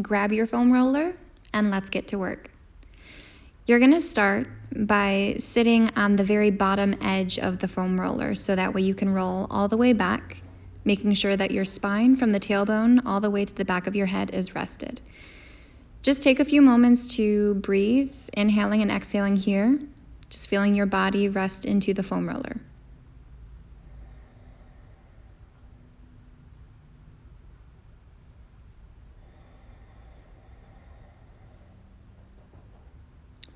grab your foam roller, and let's get to work. You're gonna start by sitting on the very bottom edge of the foam roller so that way you can roll all the way back, making sure that your spine from the tailbone all the way to the back of your head is rested. Just take a few moments to breathe, inhaling and exhaling here, just feeling your body rest into the foam roller.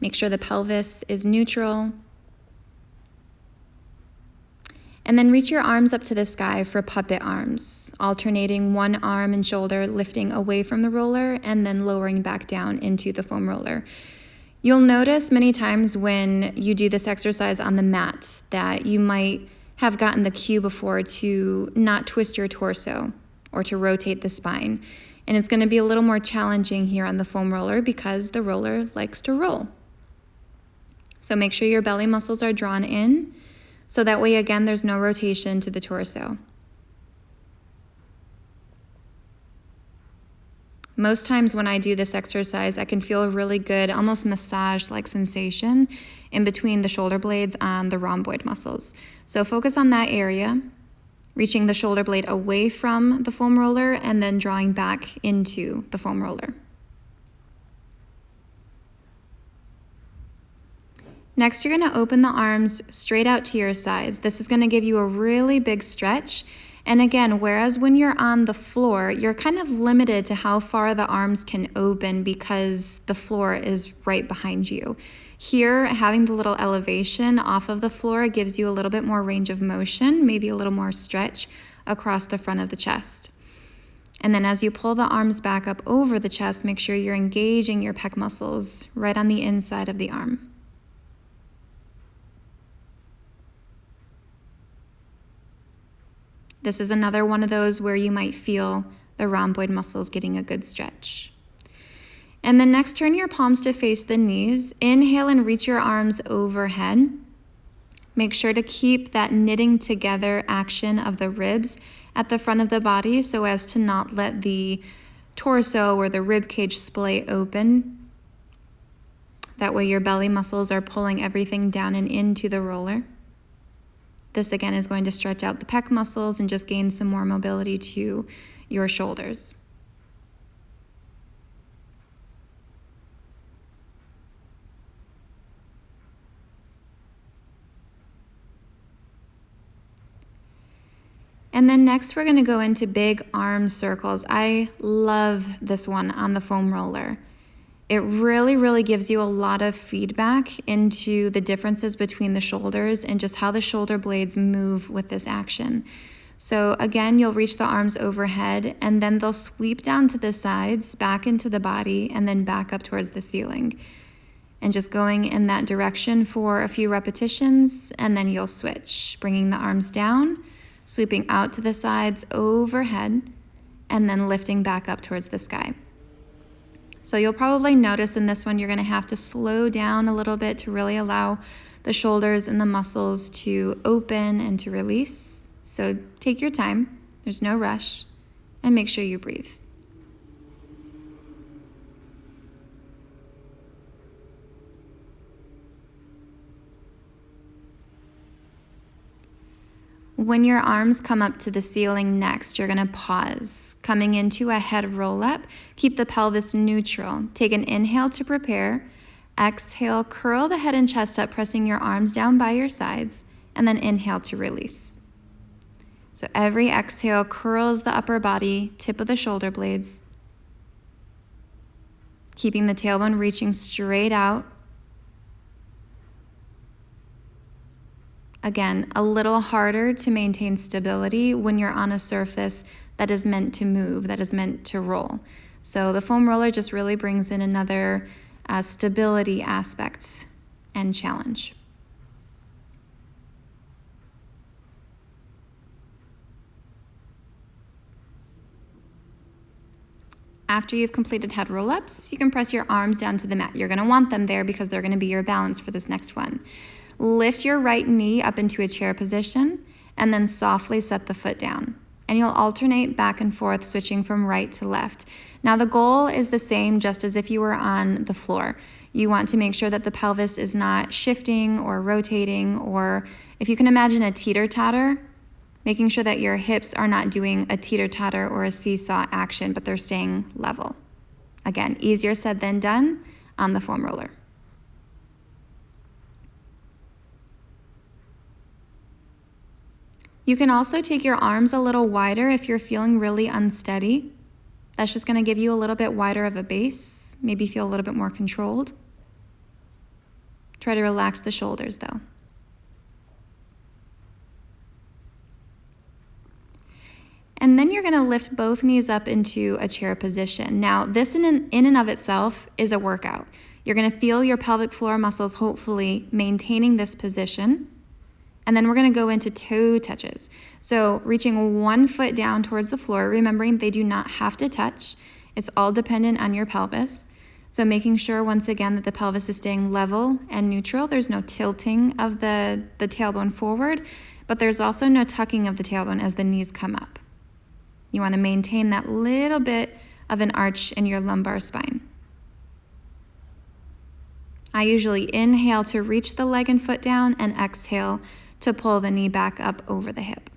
Make sure the pelvis is neutral. And then reach your arms up to the sky for puppet arms, alternating one arm and shoulder lifting away from the roller and then lowering back down into the foam roller. You'll notice many times when you do this exercise on the mat that you might have gotten the cue before to not twist your torso or to rotate the spine. And it's going to be a little more challenging here on the foam roller because the roller likes to roll. So make sure your belly muscles are drawn in, so that way, again, there's no rotation to the torso. Most times when I do this exercise, I can feel a really good, almost massage-like sensation in between the shoulder blades on the rhomboid muscles. So focus on that area, reaching the shoulder blade away from the foam roller and then drawing back into the foam roller. Next, you're going to open the arms straight out to your sides. This is going to give you a really big stretch. And again, whereas when you're on the floor, you're kind of limited to how far the arms can open because the floor is right behind you. Here, having the little elevation off of the floor gives you a little bit more range of motion, maybe a little more stretch across the front of the chest. And then as you pull the arms back up over the chest, make sure you're engaging your pec muscles right on the inside of the arm. This is another one of those where you might feel the rhomboid muscles getting a good stretch. And then next, turn your palms to face the knees. Inhale and reach your arms overhead. Make sure to keep that knitting together action of the ribs at the front of the body so as to not let the torso or the rib cage splay open. That way your belly muscles are pulling everything down and into the roller. This again is going to stretch out the pec muscles and just gain some more mobility to your shoulders. And then next we're going to go into big arm circles. I love this one on the foam roller. It really gives you a lot of feedback into the differences between the shoulders and just how the shoulder blades move with this action. So again, you'll reach the arms overhead and then they'll sweep down to the sides, back into the body, and then back up towards the ceiling. And just going in that direction for a few repetitions, and then you'll switch, bringing the arms down, sweeping out to the sides overhead, and then lifting back up towards the sky. So you'll probably notice in this one, you're going to have to slow down a little bit to really allow the shoulders and the muscles to open and to release. So take your time, there's no rush, and make sure you breathe. When your arms come up to the ceiling next, you're going to pause, coming into a head roll up. Keep the pelvis neutral. Take an inhale to prepare. Exhale, curl the head and chest up, pressing your arms down by your sides, and then inhale to release. So every exhale curls the upper body, tip of the shoulder blades, keeping the tailbone reaching straight out. Again, a little harder to maintain stability when you're on a surface that is meant to move, that is meant to roll. So the foam roller just really brings in another stability aspect and challenge. After you've completed head roll-ups, you can press your arms down to the mat. You're going to want them there because they're going to be your balance for this next one. Lift your right knee up into a chair position and then softly set the foot down. and you'll alternate back and forth, switching from right to left. Now the goal is the same, just as if you were on the floor. You want to make sure that the pelvis is not shifting or rotating, or if you can imagine a teeter-totter, making sure that your hips are not doing a teeter-totter or a seesaw action, but they're staying level. Again, easier said than done on the foam roller. You can also take your arms a little wider if you're feeling really unsteady. That's just going to give you a little bit wider of a base, maybe feel a little bit more controlled. Try to relax the shoulders though. And then you're going to lift both knees up into a chair position. Now, this in and of itself is a workout. You're going to feel your pelvic floor muscles hopefully maintaining this position. And then we're going to go into toe touches. So reaching one foot down towards the floor, remembering they do not have to touch. It's all dependent on your pelvis. So making sure, once again, that the pelvis is staying level and neutral. There's no tilting of the tailbone forward, but there's also no tucking of the tailbone as the knees come up. You want to maintain that little bit of an arch in your lumbar spine. I usually inhale to reach the leg and foot down and exhale to pull the knee back up over the hip.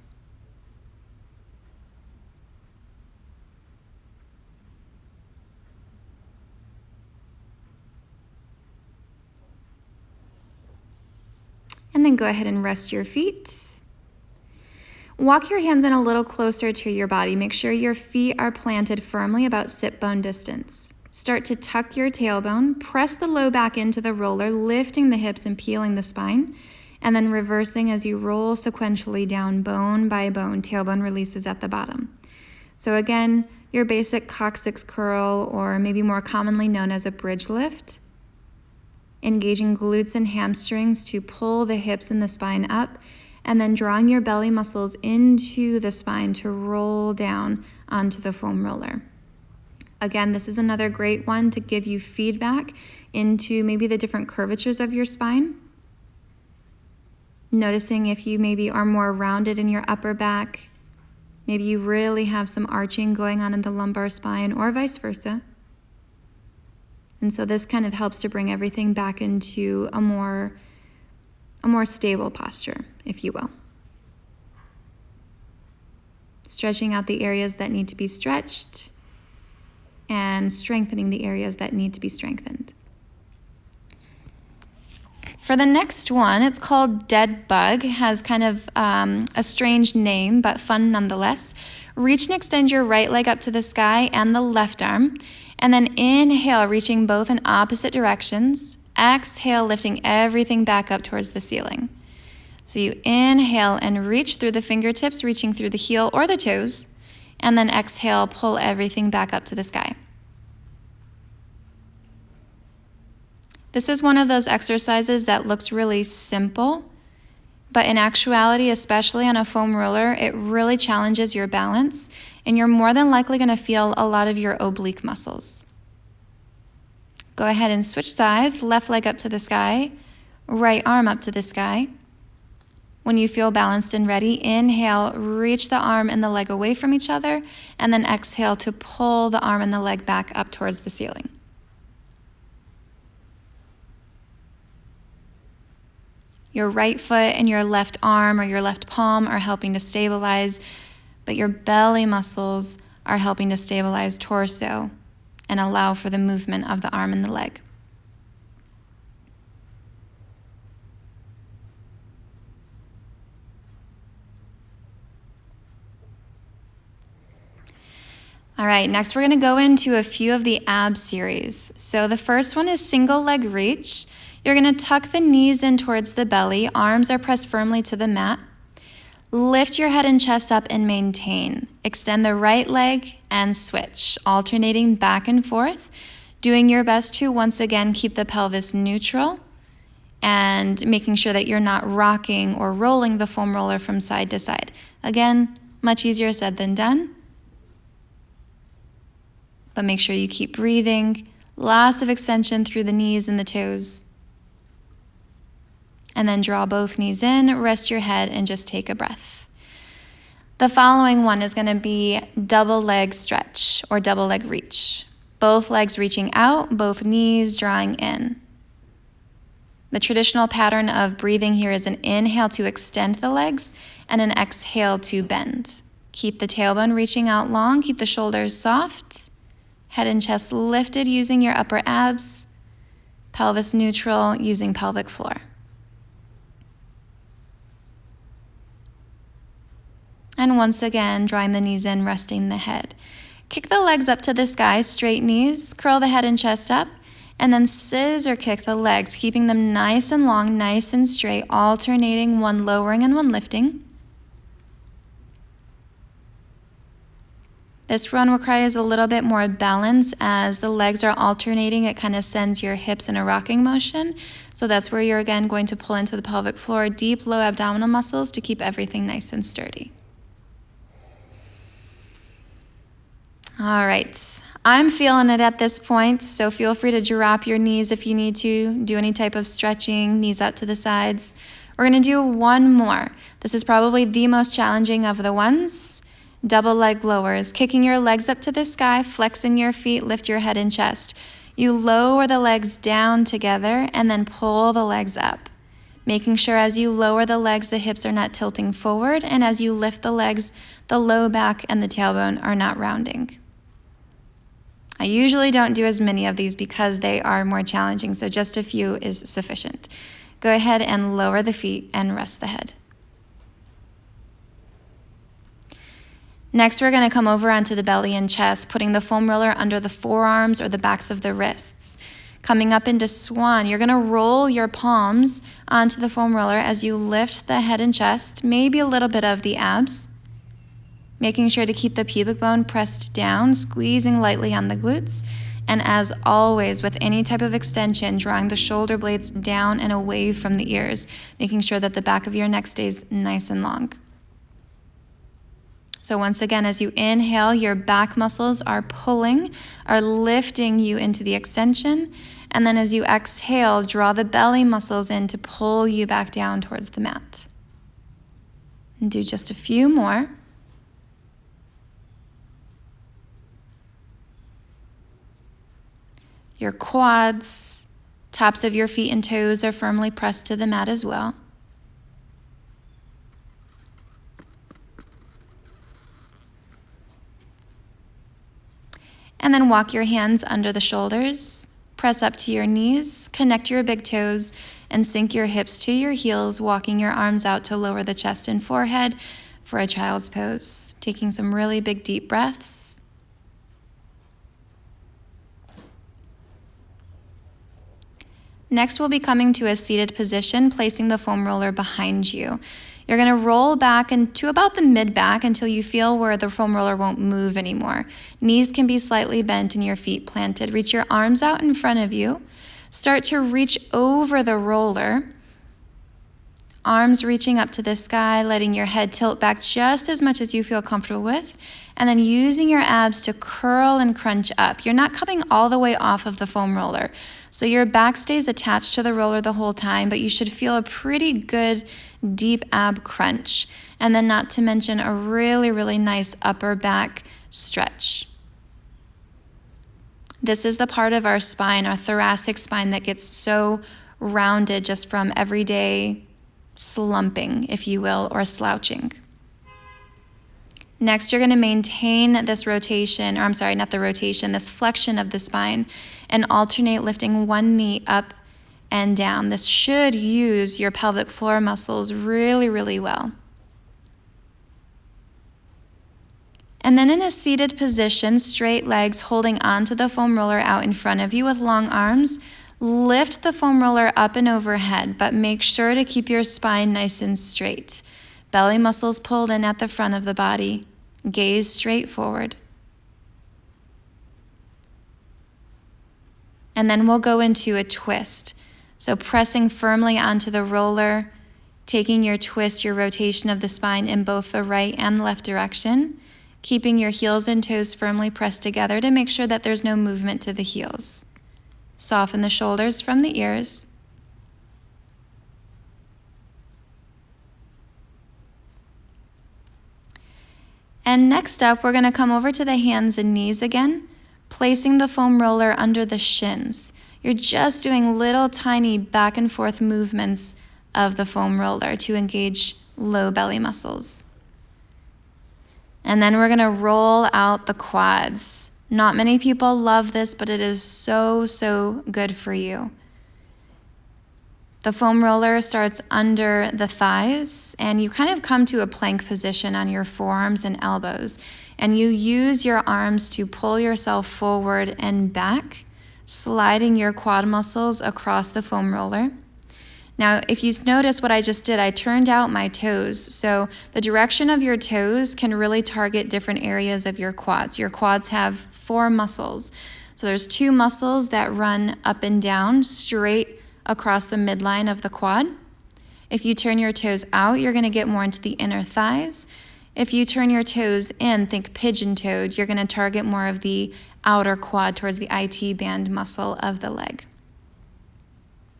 And then go ahead and rest your feet. Walk your hands in a little closer to your body. Make sure your feet are planted firmly about sit bone distance. Start to tuck your tailbone, press the low back into the roller, lifting the hips and peeling the spine, and then reversing as you roll sequentially down bone by bone. Tailbone releases at the bottom. So again, your basic coccyx curl, or maybe more commonly known as a bridge lift. Engaging glutes and hamstrings to pull the hips and the spine up, and then drawing your belly muscles into the spine to roll down onto the foam roller. Again, this is another great one to give you feedback into maybe the different curvatures of your spine. Noticing if you maybe are more rounded in your upper back, maybe you really have some arching going on in the lumbar spine, or vice versa. And so this kind of helps to bring everything back into a more stable posture, if you will. Stretching out the areas that need to be stretched and strengthening the areas that need to be strengthened. For the next one, it's called Dead Bug. Has kind of a strange name, but fun nonetheless. Reach and extend your right leg up to the sky and the left arm. And then inhale, reaching both in opposite directions. Exhale, lifting everything back up towards the ceiling. So you inhale and reach through the fingertips, reaching through the heel or the toes. And then exhale, pull everything back up to the sky. This is one of those exercises that looks really simple, but in actuality, especially on a foam roller, it really challenges your balance, and you're more than likely going to feel a lot of your oblique muscles. Go ahead and switch sides, left leg up to the sky, right arm up to the sky. When you feel balanced and ready, inhale, reach the arm and the leg away from each other, and then exhale to pull the arm and the leg back up towards the ceiling. Your right foot and your left arm or your left palm are helping to stabilize, but your belly muscles are helping to stabilize torso and allow for the movement of the arm and the leg. All right, next we're going to go into a few of the ab series. So the first one is single leg reach. You're going to tuck the knees in towards the belly. Arms are pressed firmly to the mat. Lift your head and chest up and maintain. Extend the right leg and switch, alternating back and forth, doing your best to once again keep the pelvis neutral and making sure that you're not rocking or rolling the foam roller from side to side. Again, much easier said than done, but make sure you keep breathing. Lots of extension through the knees and the toes. And then draw both knees in, rest your head, and just take a breath. The following one is going to be double leg stretch or double leg reach. Both legs reaching out, both knees drawing in. The traditional pattern of breathing here is an inhale to extend the legs and an exhale to bend. Keep the tailbone reaching out long, keep the shoulders soft, head and chest lifted using your upper abs, pelvis neutral using pelvic floor. And once again, drawing the knees in, resting the head. Kick the legs up to the sky, straight knees, curl the head and chest up, and then scissor kick the legs, keeping them nice and long, nice and straight, alternating, one lowering and one lifting. This run requires a little bit more balance as the legs are alternating. It kind of sends your hips in a rocking motion. So that's where you're again going to pull into the pelvic floor, deep low abdominal muscles to keep everything nice and sturdy. All right, I'm feeling it at this point, so feel free to drop your knees if you need to, do any type of stretching, knees out to the sides. We're gonna do one more. This is probably the most challenging of the ones. Double leg lowers, kicking your legs up to the sky, flexing your feet, lift your head and chest. You lower the legs down together and then pull the legs up. Making sure as you lower the legs, the hips are not tilting forward, and as you lift the legs, the low back and the tailbone are not rounding. I usually don't do as many of these because they are more challenging, so just a few is sufficient. Go ahead and lower the feet and rest the head. Next, we're going to come over onto the belly and chest, putting the foam roller under the forearms or the backs of the wrists. Coming up into swan, you're going to roll your palms onto the foam roller as you lift the head and chest, maybe a little bit of the abs. Making sure to keep the pubic bone pressed down, squeezing lightly on the glutes. And as always, with any type of extension, drawing the shoulder blades down and away from the ears, making sure that the back of your neck stays nice and long. So once again, as you inhale, your back muscles are pulling, are lifting you into the extension. And then as you exhale, draw the belly muscles in to pull you back down towards the mat. And do just a few more. Your quads, tops of your feet and toes are firmly pressed to the mat as well. And then walk your hands under the shoulders, press up to your knees, connect your big toes, and sink your hips to your heels, walking your arms out to lower the chest and forehead for a child's pose. Taking some really big deep breaths. Next, we'll be coming to a seated position, placing the foam roller behind you. You're going to roll back into about the mid-back until you feel where the foam roller won't move anymore. Knees can be slightly bent and your feet planted. Reach your arms out in front of you. Start to reach over the roller. Arms reaching up to the sky, letting your head tilt back just as much as you feel comfortable with. And then using your abs to curl and crunch up. You're not coming all the way off of the foam roller. So your back stays attached to the roller the whole time, but you should feel a pretty good deep ab crunch. And then not to mention a really, really nice upper back stretch. This is the part of our spine, our thoracic spine, that gets so rounded just from everyday slumping, if you will, or slouching. Next, you're going to maintain this rotation, or I'm sorry, not the rotation, this flexion of the spine, and alternate lifting one knee up and down. This should use your pelvic floor muscles really, really well. And then in a seated position, straight legs holding onto the foam roller out in front of you with long arms, lift the foam roller up and overhead, but make sure to keep your spine nice and straight. Belly muscles pulled in at the front of the body. Gaze straight forward. And then we'll go into a twist. So pressing firmly onto the roller, taking your twist, your rotation of the spine in both the right and left direction, keeping your heels and toes firmly pressed together to make sure that there's no movement to the heels. Soften the shoulders from the ears. And next up, we're gonna come over to the hands and knees again, placing the foam roller under the shins. You're just doing little tiny back and forth movements of the foam roller to engage low belly muscles. And then we're gonna roll out the quads. Not many people love this, but it is so, so good for you. The foam roller starts under the thighs, and you kind of come to a plank position on your forearms and elbows, and you use your arms to pull yourself forward and back, sliding your quad muscles across the foam roller. Now, if you notice what I just did, I turned out my toes. So the direction of your toes can really target different areas of your quads. Your quads have 4 muscles. So there's 2 muscles that run up and down straight across the midline of the quad. If you turn your toes out, you're going to get more into the inner thighs. If you turn your toes in, think pigeon-toed, you're going to target more of the outer quad towards the IT band muscle of the leg.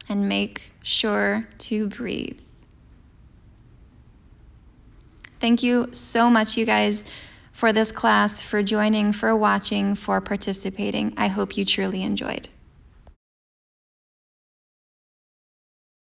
And make sure to breathe. Thank you so much, you guys, for this class, for joining, for watching, for participating. I hope you truly enjoyed.